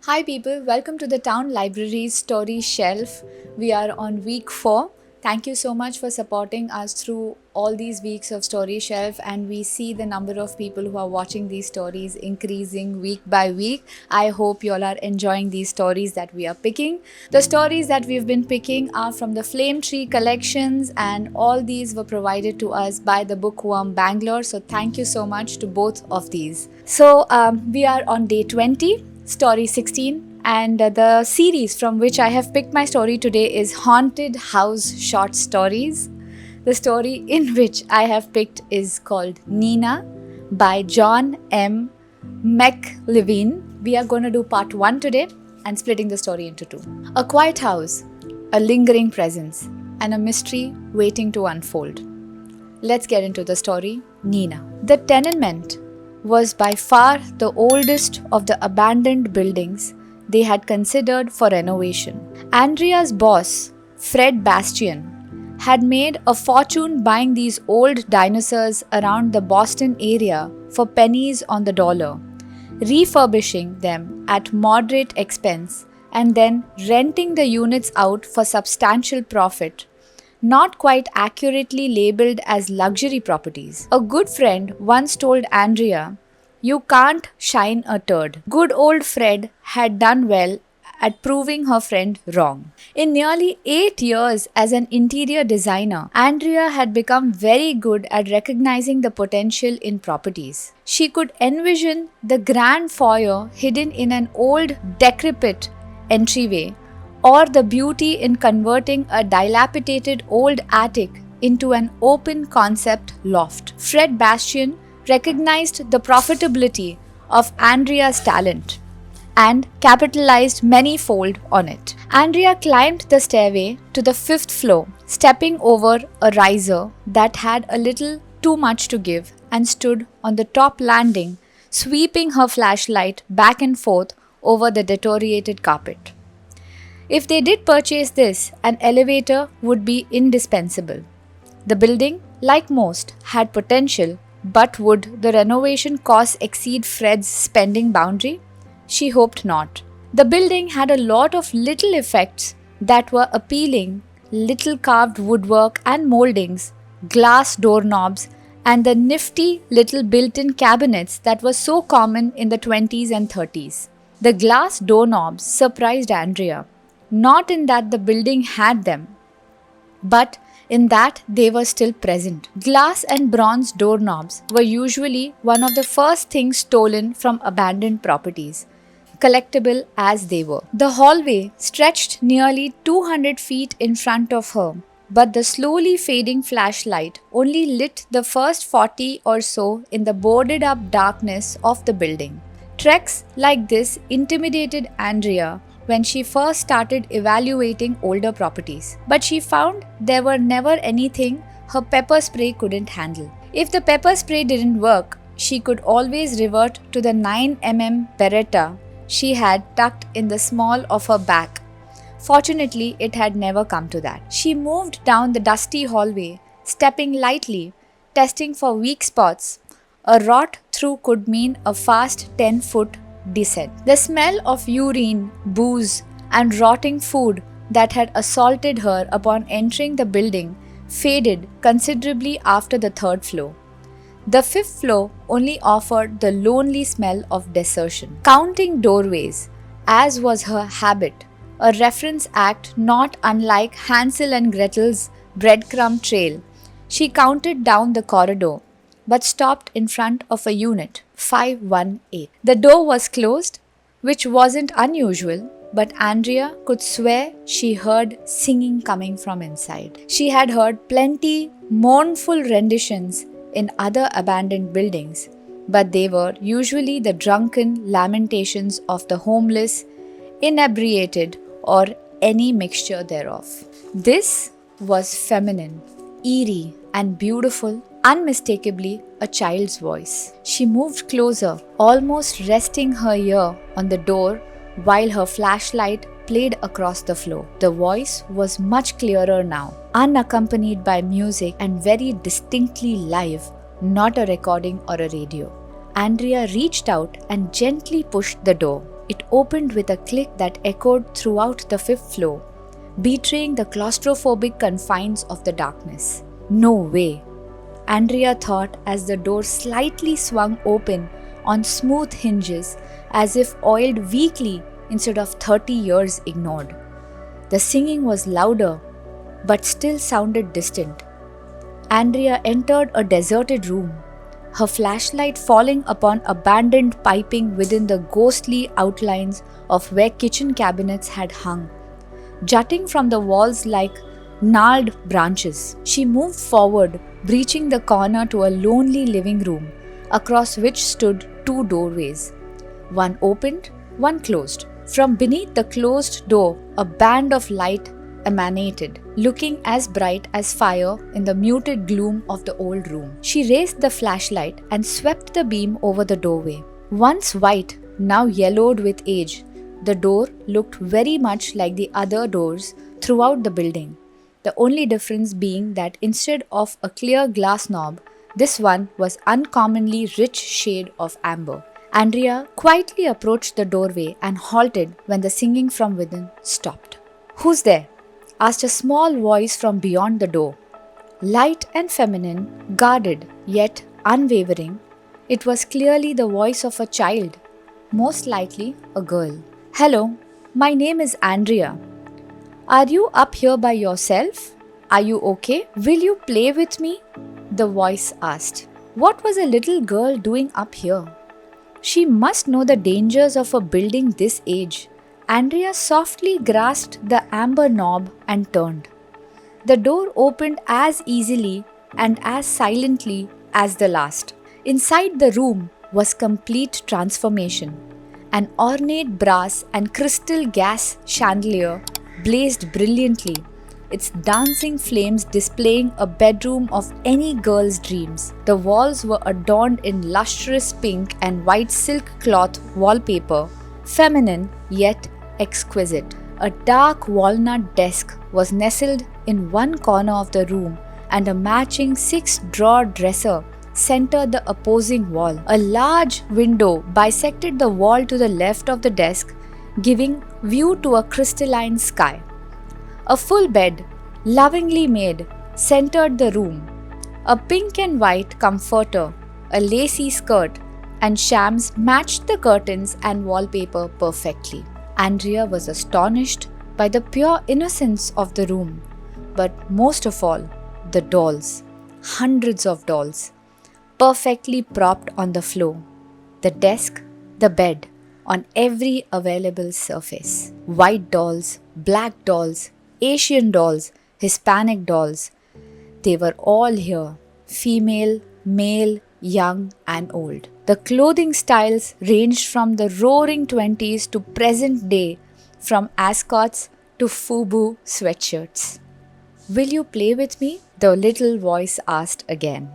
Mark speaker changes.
Speaker 1: Hi, people. Welcome to the Town Library's Story Shelf. We are on week 4. Thank you so much for supporting us through all these weeks of Story Shelf, and we see the number of people who are watching these stories increasing week by week. I hope you all are enjoying these stories that we are picking. The stories that we've been picking are from the Flame Tree collections, and all these were provided to us by the Bookworm Bangalore. So, thank you so much to both of these. So, we are on day 20. Story 16, and the series from which I have picked my story today is Haunted House Short Stories. The story in which I have picked is called Nina by John M. McLevin. We are going to do part 1 today and splitting the story into 2. A quiet house, a lingering presence, and a mystery waiting to unfold. Let's get into the story. Nina. The tenement was by far the oldest of the abandoned buildings they had considered for renovation. Andrea's boss, Fred Bastian, had made a fortune buying these old dinosaurs around the Boston area for pennies on the dollar, refurbishing them at moderate expense and then renting the units out for substantial profit, not quite accurately labeled as luxury properties. A good friend once told Andrea, "You can't shine a turd." Good old Fred had done well at proving her friend wrong. In nearly 8 years as an interior designer, Andrea had become very good at recognizing the potential in properties. She could envision the grand foyer hidden in an old, decrepit entryway, or the beauty in converting a dilapidated old attic into an open concept loft. Fred Bastian recognized the profitability of Andrea's talent and capitalized many-fold on it. Andrea climbed the stairway to the 5th floor, stepping over a riser that had a little too much to give, and stood on the top landing, sweeping her flashlight back and forth over the deteriorated carpet. If they did purchase this, an elevator would be indispensable. The building, like most, had potential, but would the renovation costs exceed Fred's spending boundary? She hoped not. The building had a lot of little effects that were appealing: little carved woodwork and moldings, glass doorknobs, and the nifty little built-in cabinets that were so common in the 20s and 30s. The glass doorknobs surprised Andrea, not in that the building had them, but in that they were still present. Glass and bronze doorknobs were usually one of the first things stolen from abandoned properties, collectible as they were. The hallway stretched nearly 200 feet in front of her, but the slowly fading flashlight only lit the first 40 or so in the boarded up darkness of the building. Treks like this intimidated Andrea when she first started evaluating older properties, but she found there were never anything her pepper spray couldn't handle. If the pepper spray didn't work, she could always revert to the 9mm Beretta she had tucked in the small of her back. Fortunately, it had never come to that. She moved down the dusty hallway, stepping lightly, testing for weak spots. A rot through could mean a fast 10-foot descent. The smell of urine, booze, and rotting food that had assaulted her upon entering the building faded considerably after the 3rd floor. The 5th floor only offered the lonely smell of desertion. Counting doorways, as was her habit, a reference act not unlike Hansel and Gretel's breadcrumb trail, she counted down the corridor, but stopped in front of a unit, 518. The door was closed, which wasn't unusual, but Andrea could swear she heard singing coming from inside. She had heard plenty mournful renditions in other abandoned buildings, but they were usually the drunken lamentations of the homeless, inebriated, or any mixture thereof. This was feminine, eerie, and beautiful, unmistakably a child's voice. She moved closer, almost resting her ear on the door while her flashlight played across the floor. The voice was much clearer now, unaccompanied by music and very distinctly live, not a recording or a radio. Andrea reached out and gently pushed the door. It opened with a click that echoed throughout the fifth floor, betraying the claustrophobic confines of the darkness. No way, Andrea thought as the door slightly swung open on smooth hinges as if oiled weakly instead of 30 years ignored. The singing was louder, but still sounded distant. Andrea entered a deserted room, her flashlight falling upon abandoned piping within the ghostly outlines of where kitchen cabinets had hung, jutting from the walls like gnarled branches. She moved forward, breaching the corner to a lonely living room, across which stood two doorways. One opened, one closed. From beneath the closed door, a band of light emanated, looking as bright as fire in the muted gloom of the old room. She raised the flashlight and swept the beam over the doorway. Once white, now yellowed with age, the door looked very much like the other doors throughout the building, the only difference being that instead of a clear glass knob, this one was uncommonly rich shade of amber. Andrea quietly approached the doorway and halted when the singing from within stopped. "Who's there?" asked a small voice from beyond the door. Light and feminine, guarded yet unwavering, it was clearly the voice of a child, most likely a girl. "Hello, my name is Andrea. Are you up here by yourself? Are you okay? Will you play with me?" the voice asked. What was a little girl doing up here? She must know the dangers of a building this age. Andrea softly grasped the amber knob and turned. The door opened as easily and as silently as the last. Inside the room was complete transformation. An ornate brass and crystal gas chandelier blazed brilliantly, its dancing flames displaying a bedroom of any girl's dreams. The walls were adorned in lustrous pink and white silk cloth wallpaper, feminine yet exquisite. A dark walnut desk was nestled in one corner of the room, and a matching six-drawer dresser centered the opposing wall. A large window bisected the wall to the left of the desk, giving view to a crystalline sky. A full bed, lovingly made, centered the room. A pink and white comforter, a lacy skirt, and shams matched the curtains and wallpaper perfectly. Andrea was astonished by the pure innocence of the room, but most of all, the dolls. Hundreds of dolls, perfectly propped on the floor, the desk, the bed, on every available surface. White dolls, black dolls, Asian dolls, Hispanic dolls. They were all here, female, male, young and old. The clothing styles ranged from the roaring 20s to present day, from ascots to FUBU sweatshirts. "Will you play with me?" the little voice asked again.